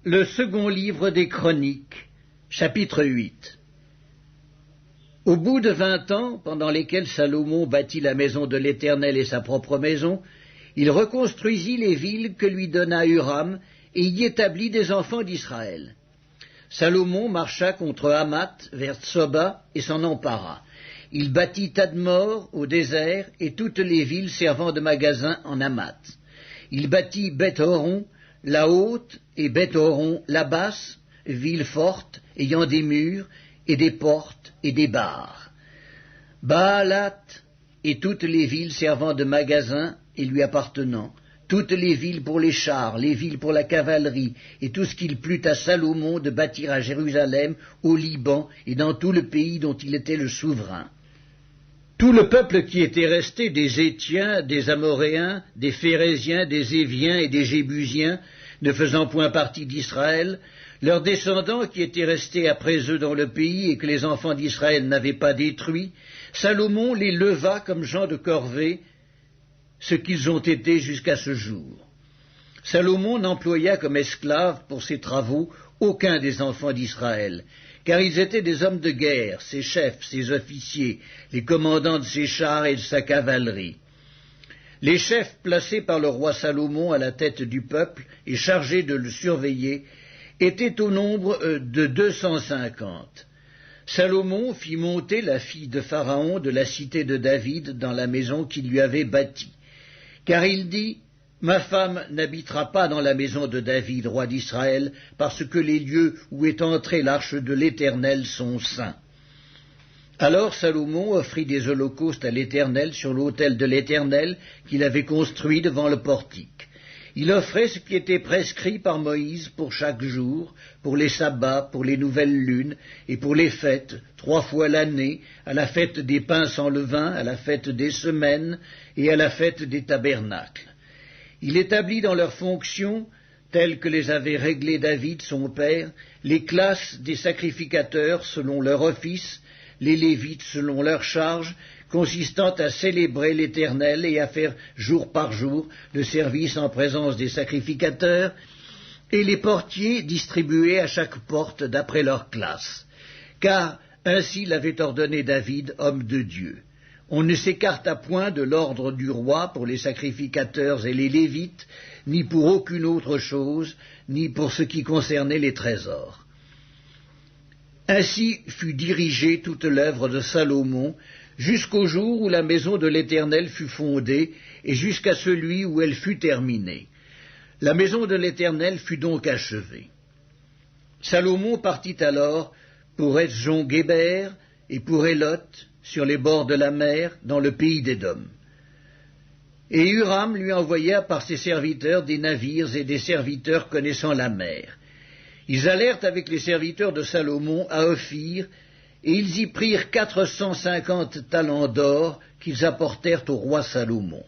Le second livre des Chroniques, chapitre 8. Au bout de 20 ans, pendant lesquels Salomon bâtit la maison de l'Éternel et sa propre maison, il reconstruisit les villes que lui donna Huram et y établit des enfants d'Israël. Salomon marcha contre Hamath vers Tsoba et s'en empara. Il bâtit Tadmor au désert et toutes les villes servant de magasins en Hamath. Il bâtit Beth-Horon, la haute, et Beth-Horon, la basse, ville forte, ayant des murs, et des portes, et des barres. Baalat, et toutes les villes servant de magasins, et lui appartenant, toutes les villes pour les chars, les villes pour la cavalerie, et tout ce qu'il plut à Salomon de bâtir à Jérusalem, au Liban, et dans tout le pays dont il était le souverain. Tout le peuple qui était resté des Hétiens, des Amoréens, des Phéréziens, des Éviens et des Jébusiens, ne faisant point partie d'Israël, leurs descendants qui étaient restés après eux dans le pays et que les enfants d'Israël n'avaient pas détruits, Salomon les leva comme gens de corvée, ce qu'ils ont été jusqu'à ce jour. Salomon n'employa comme esclaves pour ses travaux aucun des enfants d'Israël, car ils étaient des hommes de guerre, ses chefs, ses officiers, les commandants de ses chars et de sa cavalerie. Les chefs placés par le roi Salomon à la tête du peuple et chargés de le surveiller étaient au nombre de 250. Salomon fit monter la fille de Pharaon de la cité de David dans la maison qu'il lui avait bâtie, car il dit « Ma femme n'habitera pas dans la maison de David, roi d'Israël, parce que les lieux où est entrée l'arche de l'Éternel sont saints. » Alors Salomon offrit des holocaustes à l'Éternel sur l'autel de l'Éternel qu'il avait construit devant le portique. Il offrait ce qui était prescrit par Moïse pour chaque jour, pour les sabbats, pour les nouvelles lunes et pour les fêtes, 3 fois l'année, à la fête des pains sans levain, à la fête des semaines et à la fête des tabernacles. Il établit dans leurs fonctions, telles que les avait réglées David, son père, les classes des sacrificateurs selon leur office, les Lévites selon leur charge, consistant à célébrer l'Éternel et à faire jour par jour le service en présence des sacrificateurs, et les portiers distribués à chaque porte d'après leur classe. Car ainsi l'avait ordonné David, homme de Dieu. On ne s'écarta point de l'ordre du roi pour les sacrificateurs et les Lévites, ni pour aucune autre chose, ni pour ce qui concernait les trésors. Ainsi fut dirigée toute l'œuvre de Salomon, jusqu'au jour où la maison de l'Éternel fut fondée, et jusqu'à celui où elle fut terminée. La maison de l'Éternel fut donc achevée. Salomon partit alors pour Etzjon-Guéber et pour Élot, sur les bords de la mer, dans le pays d'Édom. Et Huram lui envoya par ses serviteurs des navires et des serviteurs connaissant la mer. Ils allèrent avec les serviteurs de Salomon à Ophir, et ils y prirent 450 talents d'or qu'ils apportèrent au roi Salomon.